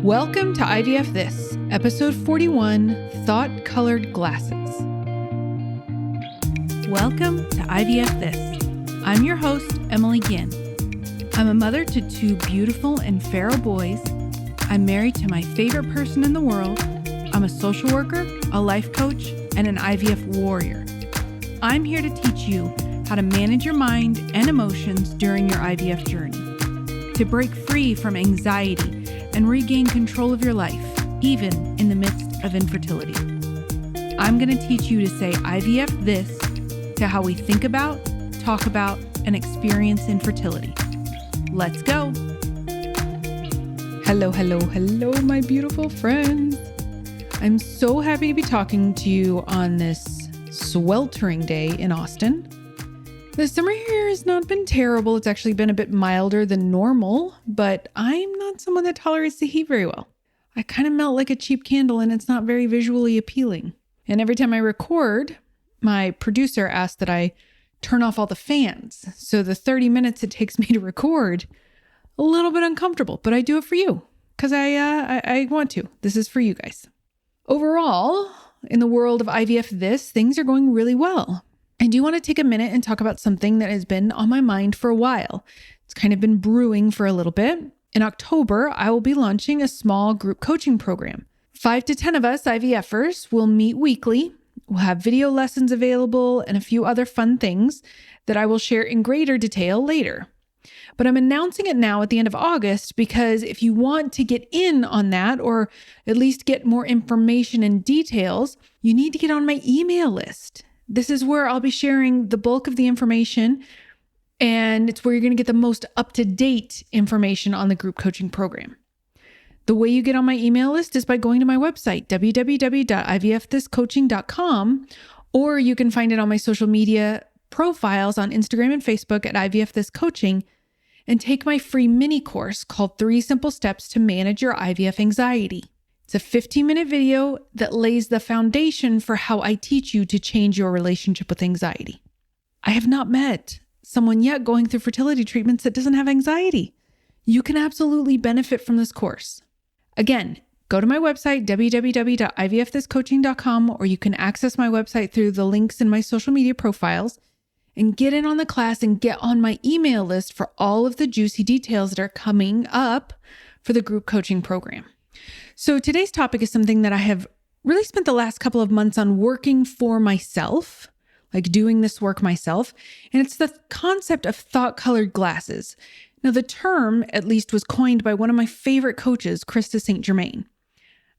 Welcome to IVF This, episode 41, Thought-Colored Glasses. Welcome to IVF This. I'm your host, Emily Ginn. I'm a mother to two beautiful and feral boys. I'm married to my favorite person in the world. I'm a social worker, a life coach, and an IVF warrior. I'm here to teach you how to manage your mind and emotions during your IVF journey, to break free from anxiety and regain control of your life, even in the midst of infertility. I'm going to teach you to say IVF this to how we think about, talk about, and experience infertility. Let's go. Hello, my beautiful friends. I'm so happy to be talking to you on this sweltering day in Austin. The summer here has not been terrible. It's actually been a bit milder than normal, but I'm not someone that tolerates the heat very well. I kind of melt like a cheap candle and it's not very visually appealing. And every time I record, my producer asks that I turn off all the fans. So the 30 minutes it takes me to record, a little bit uncomfortable, but I do it for you because I want to. This is for you guys. Overall, in the world of IVF This, things are going really well. I do want to take a minute and talk about something that has been on my mind for a while. It's kind of been brewing for a little bit. In October, I will be launching a small group coaching program. 5 to 10 of us IVFers will meet weekly. We'll have video lessons available and a few other fun things that I will share in greater detail later. But I'm announcing it now at the end of August because if you want to get in on that or at least get more information and details, you need to get on my email list. This is where I'll be sharing the bulk of the information, and it's where you're going to get the most up-to-date information on the group coaching program. The way you get on my email list is by going to my website, www.ivfthiscoaching.com, or you can find it on my social media profiles on Instagram and Facebook at IVF This Coaching, and take my free mini course called 3 Simple Steps to Manage Your IVF Anxiety. It's a 15-minute video that lays the foundation for how I teach you to change your relationship with anxiety. I have not met someone yet going through fertility treatments that doesn't have anxiety. You can absolutely benefit from this course. Again, go to my website, www.ivfthiscoaching.com, or you can access my website through the links in my social media profiles and get in on the class and get on my email list for all of the juicy details that are coming up for the group coaching program. So today's topic is something that I have really spent the last couple of months on working for myself, like doing this work myself. And it's the concept of thought-colored glasses. Now, the term, at least, was coined by one of my favorite coaches, Krista St. Germain.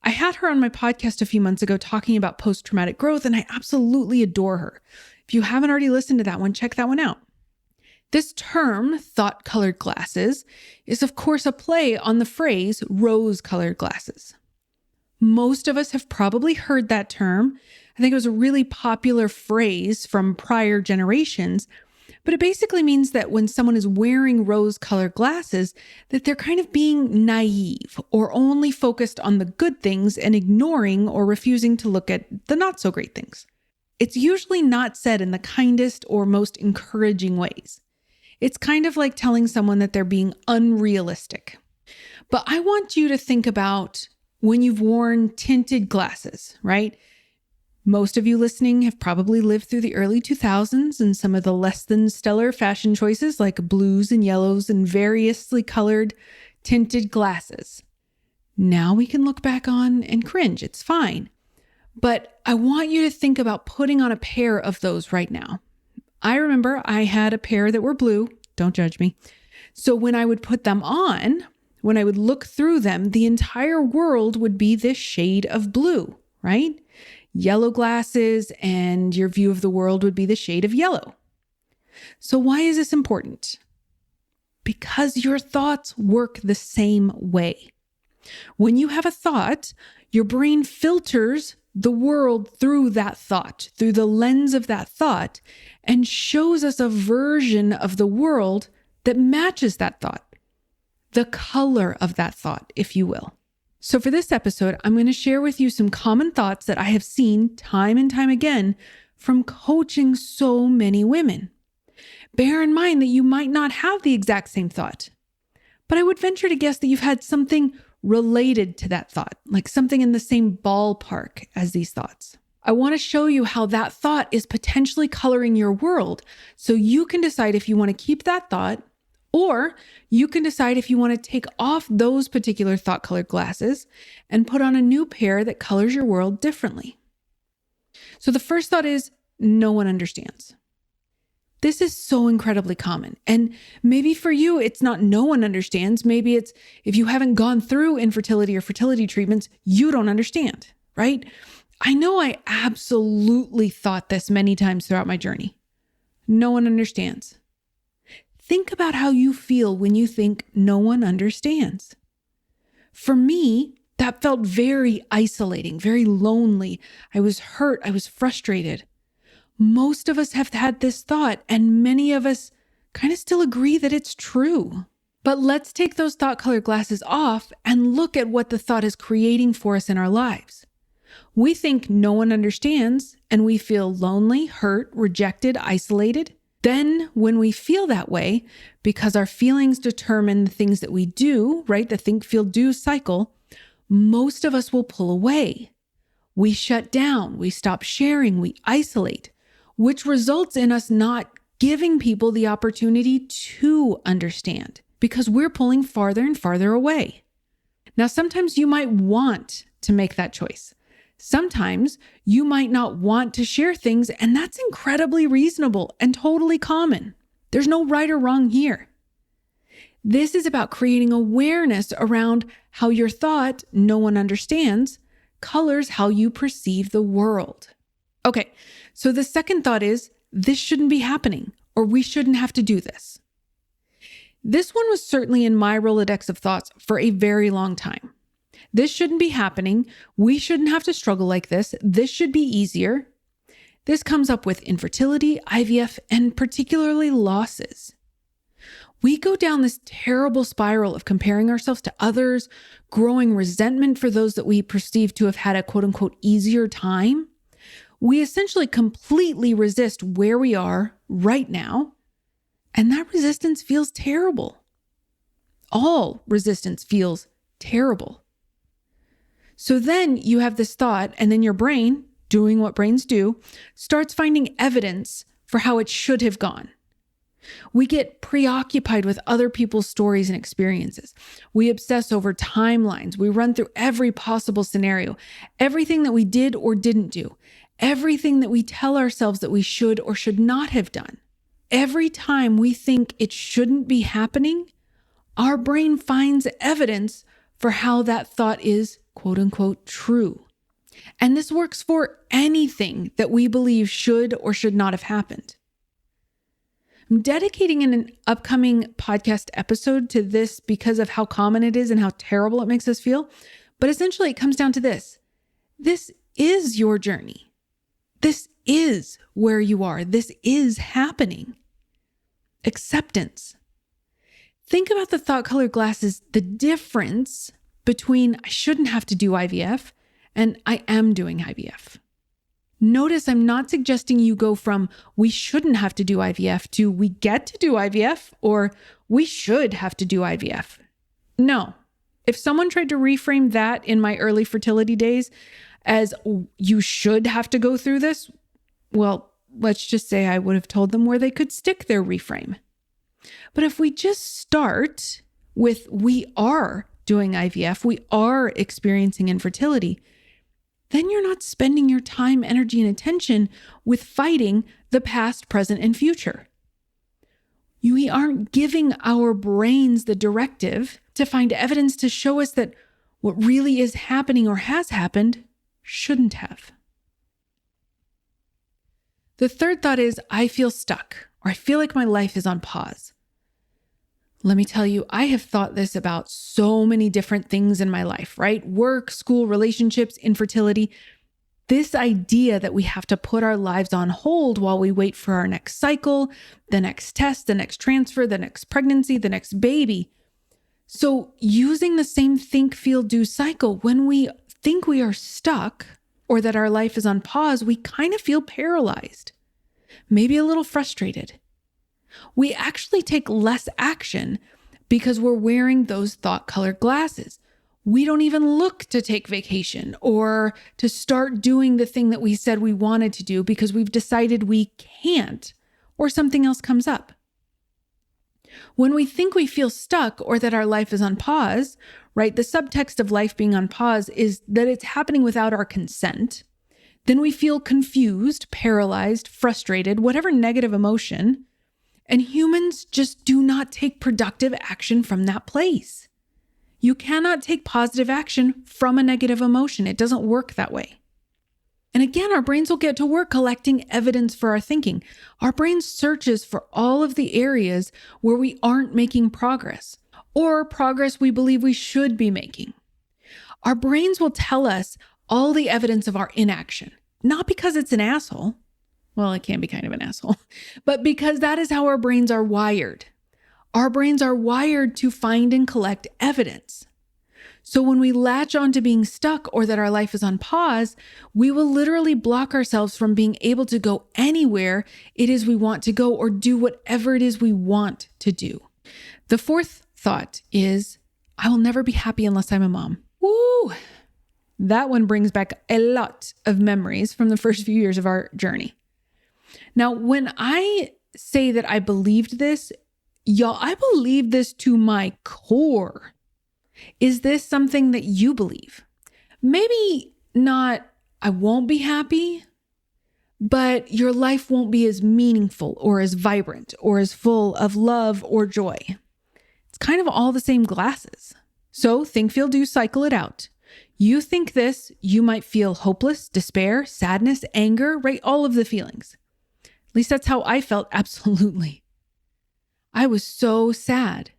I had her on my podcast a few months ago talking about post-traumatic growth, and I absolutely adore her. If you haven't already listened to that one, check that one out. This term, thought-colored glasses, is of course a play on the phrase rose-colored glasses. Most of us have probably heard that term. I think it was a really popular phrase from prior generations, but it basically means that when someone is wearing rose-colored glasses, that they're kind of being naive or only focused on the good things and ignoring or refusing to look at the not-so-great things. It's usually not said in the kindest or most encouraging ways. It's kind of like telling someone that they're being unrealistic. But I want you to think about when you've worn tinted glasses, right? Most of you listening have probably lived through the early 2000s and some of the less than stellar fashion choices like blues and yellows and variously colored tinted glasses. Now we can look back on and cringe. It's fine. But I want you to think about putting on a pair of those right now. I remember I had a pair that were blue. Don't judge me. So when I would put them on, when I would look through them, the entire world would be this shade of blue, right? Yellow glasses and your view of the world would be the shade of yellow. So why is this important? Because your thoughts work the same way. When you have a thought, your brain filters the world through that thought, through the lens of that thought, and shows us a version of the world that matches that thought, the color of that thought, if you will. So for this episode, I'm going to share with you some common thoughts that I have seen time and time again from coaching so many women. Bear in mind that you might not have the exact same thought, but I would venture to guess that you've had something related to that thought, like something in the same ballpark as these thoughts. I want to show you how that thought is potentially coloring your world, so you can decide if you want to keep that thought, or you can decide if you want to take off those particular thought colored glasses and put on a new pair that colors your world differently. So the first thought is, no one understands. This is so incredibly common. And maybe for you, it's not no one understands. Maybe it's if you haven't gone through infertility or fertility treatments, you don't understand, right? I know I absolutely thought this many times throughout my journey. No one understands. Think about how you feel when you think no one understands. For me, that felt very isolating, very lonely. I was hurt. I was frustrated. Most of us have had this thought, and many of us kind of still agree that it's true. But let's take those thought colored glasses off and look at what the thought is creating for us in our lives. We think no one understands, and we feel lonely, hurt, rejected, isolated. Then when we feel that way, because our feelings determine the things that we do, right? The think, feel, do cycle, most of us will pull away. We shut down, we stop sharing, we isolate, which results in us not giving people the opportunity to understand because we're pulling farther and farther away. Now, sometimes you might want to make that choice. Sometimes you might not want to share things, and that's incredibly reasonable and totally common. There's no right or wrong here. This is about creating awareness around how your thought, no one understands, colors how you perceive the world. Okay, so the second thought is, this shouldn't be happening, or we shouldn't have to do this. This one was certainly in my Rolodex of thoughts for a very long time. This shouldn't be happening. We shouldn't have to struggle like this. This should be easier. This comes up with infertility, IVF, and particularly losses. We go down this terrible spiral of comparing ourselves to others, growing resentment for those that we perceive to have had a quote unquote easier time. We essentially completely resist where we are right now, and that resistance feels terrible. All resistance feels terrible. So then you have this thought, and then your brain, doing what brains do, starts finding evidence for how it should have gone. We get preoccupied with other people's stories and experiences. We obsess over timelines. We run through every possible scenario, everything that we did or didn't do, everything that we tell ourselves that we should or should not have done. Every time we think it shouldn't be happening, our brain finds evidence for how that thought is quote unquote true. And this works for anything that we believe should or should not have happened. I'm dedicating an upcoming podcast episode to this because of how common it is and how terrible it makes us feel. But essentially it comes down to this. This is your journey. This is where you are. This is happening. Acceptance. Think about the thought colored glasses, the difference between I shouldn't have to do IVF and I am doing IVF. Notice I'm not suggesting you go from we shouldn't have to do IVF to we get to do IVF or we should have to do IVF. No. If someone tried to reframe that in my early fertility days as you should have to go through this, well, let's just say I would have told them where they could stick their reframe. But if we just start with we are doing IVF, we are experiencing infertility, then you're not spending your time, energy, and attention with fighting the past, present, and future. We aren't giving our brains the directive to find evidence to show us that what really is happening or has happened shouldn't have. The third thought is, I feel stuck, or I feel like my life is on pause. Let me tell you, I have thought this about so many different things in my life, right? Work, school, relationships, infertility. This idea that we have to put our lives on hold while we wait for our next cycle, the next test, the next transfer, the next pregnancy, the next baby. So using the same think, feel, do cycle, when we think we are stuck or that our life is on pause, we kind of feel paralyzed, maybe a little frustrated. We actually take less action because we're wearing those thought colored glasses. we don't even look to take vacation or to start doing the thing that we said we wanted to do because we've decided we can't or something else comes up. When we think we feel stuck or that our life is on pause, right? The subtext of life being on pause is that it's happening without our consent. Then we feel confused, paralyzed, frustrated, whatever negative emotion. And humans just do not take productive action from that place. You cannot take positive action from a negative emotion. It doesn't work that way. And again, our brains will get to work collecting evidence for our thinking. Our brain searches for all of the areas where we aren't making progress or progress we believe we should be making. Our brains will tell us all the evidence of our inaction, not because it's an asshole. Well, it can be kind of an asshole, but because that is how our brains are wired. Our brains are wired to find and collect evidence. So when we latch on to being stuck or that our life is on pause, we will literally block ourselves from being able to go anywhere it is we want to go or do whatever it is we want to do. The fourth thought is, I will never be happy unless I'm a mom. Woo! That one brings back a lot of memories from the first few years of our journey. Now, when I say that I believed this, y'all, I believe this to my core. Is this something that you believe? Maybe not, I won't be happy, but your life won't be as meaningful or as vibrant or as full of love or joy. It's kind of all the same glasses. So think, feel, do, cycle it out. You think this, you might feel hopeless, despair, sadness, anger, right? All of the feelings. At least that's how I felt. Absolutely. I was so sad.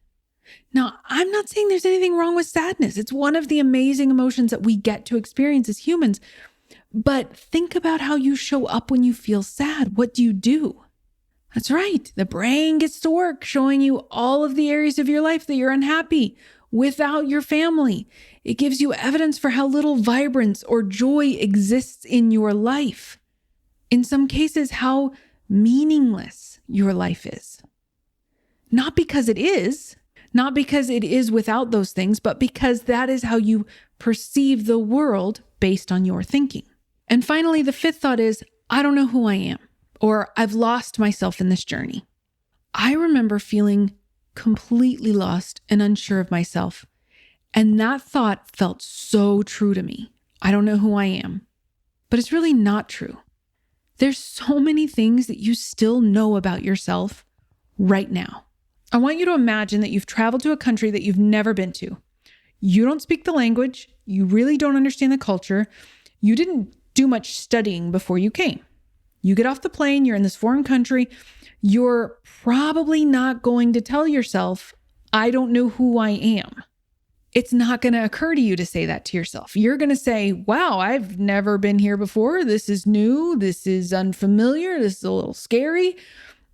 Now, I'm not saying there's anything wrong with sadness. It's one of the amazing emotions that we get to experience as humans. But think about how you show up when you feel sad. What do you do? That's right. The brain gets to work showing you all of the areas of your life that you're unhappy without your family. It gives you evidence for how little vibrance or joy exists in your life. In some cases, how meaningless your life is. Not because it is without those things, but because that is how you perceive the world based on your thinking. And finally, the fifth thought is, I don't know who I am, or I've lost myself in this journey. I remember feeling completely lost and unsure of myself. And that thought felt so true to me. I don't know who I am, but it's really not true. There's so many things that you still know about yourself right now. I want you to imagine that you've traveled to a country that you've never been to. You don't speak the language. You really don't understand the culture. You didn't do much studying before you came. You get off the plane, you're in this foreign country. You're probably not going to tell yourself, I don't know who I am. It's not going to occur to you to say that to yourself. You're going to say, wow, I've never been here before. This is new. This is unfamiliar. This is a little scary.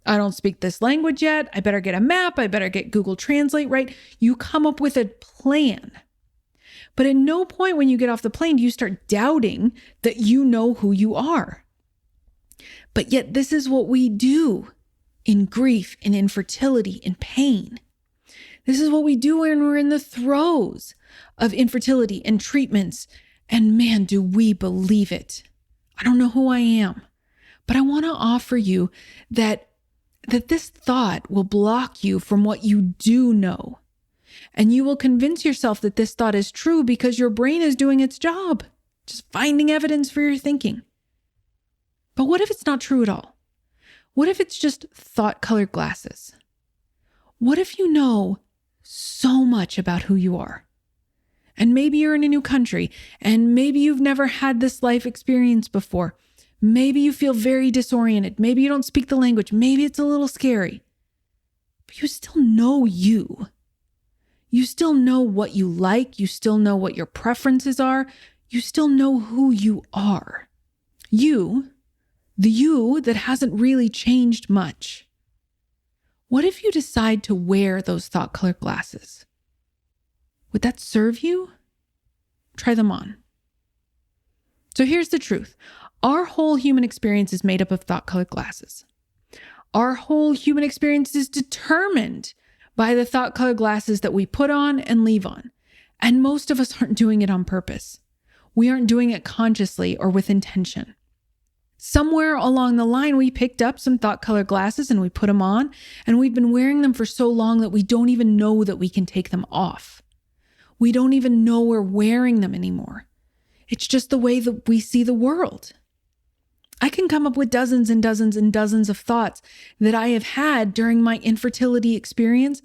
I don't speak this language yet. I better get a map. I better get Google Translate, right? You come up with a plan. But at no point when you get off the plane do you start doubting that you know who you are. But yet this is what we do in grief, in infertility, in pain. This is what we do when we're in the throes of infertility and treatments. And man, do we believe it. I don't know who I am, but I want to offer you that this thought will block you from what you do know. And you will convince yourself that this thought is true because your brain is doing its job, just finding evidence for your thinking. But what if it's not true at all? What if it's just thought-colored glasses? What if you know so much about who you are? And maybe you're in a new country, and maybe you've never had this life experience before. Maybe you feel very disoriented. Maybe you don't speak the language. Maybe it's a little scary. But you still know you. You still know what you like. You still know what your preferences are. You still know who you are. You, the you that hasn't really changed much. What if you decide to wear those thought-colored glasses? Would that serve you? Try them on. So here's the truth. Our whole human experience is made up of thought-colored glasses. Our whole human experience is determined by the thought-colored glasses that we put on and leave on. And most of us aren't doing it on purpose. We aren't doing it consciously or with intention. Somewhere along the line, we picked up some thought color glasses and we put them on, and we've been wearing them for so long that we don't even know that we can take them off. We don't even know we're wearing them anymore. It's just the way that we see the world. I can come up with dozens and dozens and dozens of thoughts that I have had during my infertility experience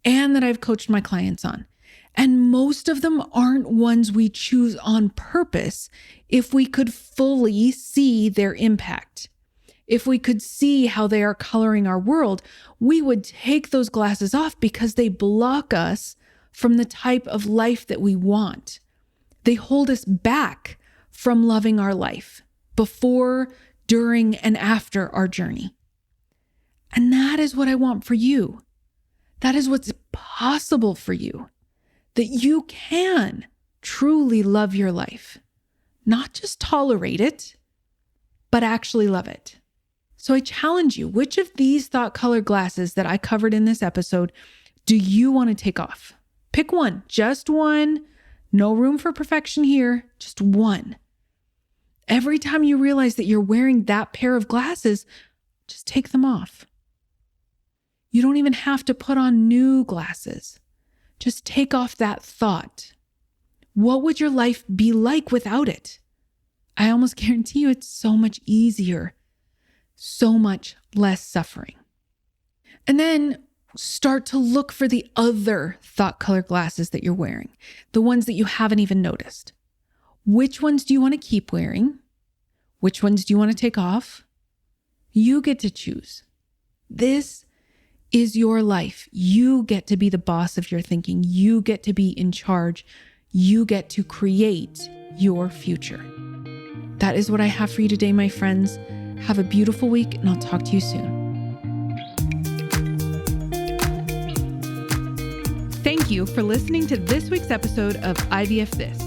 and that I've coached my clients on. And most of them aren't ones we choose on purpose if we could fully see their impact. If we could see how they are coloring our world, we would take those glasses off because they block us from the type of life that we want. They hold us back from loving our life before, during, and after our journey. And that is what I want for you. That is what's possible for you. That you can truly love your life. Not just tolerate it, but actually love it. So I challenge you, which of these thought color glasses that I covered in this episode do you want to take off? Pick one, just one. No room for perfection here, just one. Every time you realize that you're wearing that pair of glasses, just take them off. You don't even have to put on new glasses. Just take off that thought. What would your life be like without it? I almost guarantee you it's so much easier, so much less suffering. And then start to look for the other thought color glasses that you're wearing, the ones that you haven't even noticed. Which ones do you want to keep wearing? Which ones do you want to take off? You get to choose. This is your life. You get to be the boss of your thinking. You get to be in charge. You get to create your future. That is what I have for you today, my friends. Have a beautiful week, and I'll talk to you soon. Thank you for listening to this week's episode of IVF This.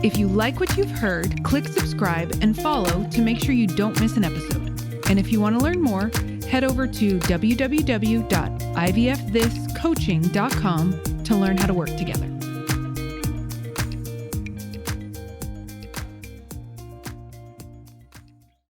If you like what you've heard, click subscribe and follow to make sure you don't miss an episode. And if you want to learn more, head over to www.ivfthiscoaching.com to learn how to work together.